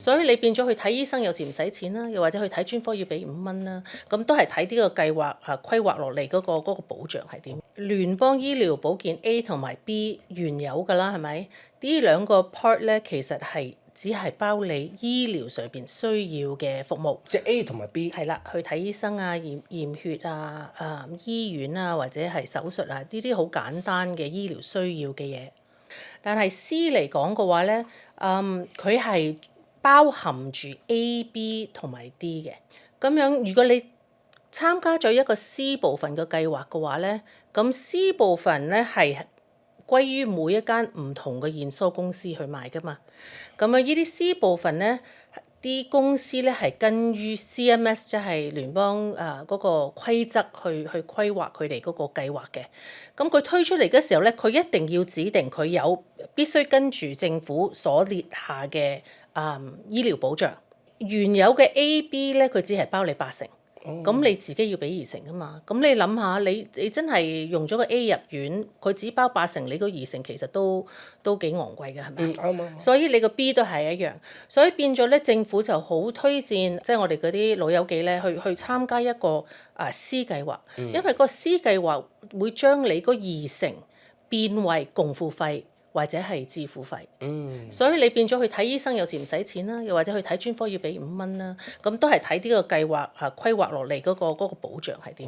所以你變咗去睇醫生有時唔使錢啦，又或者去睇專科要俾5蚊啦，咁都係睇呢個計劃規劃落嚟嗰個保障係點。聯邦醫療保健 A 同埋 B 原有㗎啦，係咪？呢兩個 part 咧其實係只係包你醫療上邊需要嘅服務。即係 A 同埋 B。係啦，去睇醫生啊、驗血啊、醫院啊或者係手術啊，呢啲好簡單嘅醫療需要嘅嘢。但係 C 嚟講嘅話咧，佢係包含住 A、B 同埋 D 嘅。咁樣如果你參加咗一個 C 部分嘅計劃嘅話咧，咁 C 部分咧係歸於每一間唔同嘅驗收公司去賣㗎嘛。咁啊，呢啲 C 部分咧，啲公司咧係根於 CMS 即係聯邦嗰個規則去規劃佢哋嗰個計劃嘅。咁佢推出嚟嘅時候咧，佢一定要指定佢有必須跟住政府所列下嘅醫療保障。原有嘅 A、B 咧，佢只係包你80%。咁你自己要俾20%㗎嘛？咁你諗下，你真係用咗個 A 入院，佢只包80%，你個20%其實都幾昂貴嘅，係咪？啱啊。所以你個 B 都係一樣，所以變咗咧，政府就好推薦，即係我哋嗰啲老友記咧，去參加一個C 計劃，因為個 C 計劃會將你嗰20%變為共付費。或者係自付費，所以你變咗去睇醫生有時唔使錢啦，又或者去睇專科要俾5蚊啦，咁都係睇呢個計劃規劃落嚟嗰個保障係點。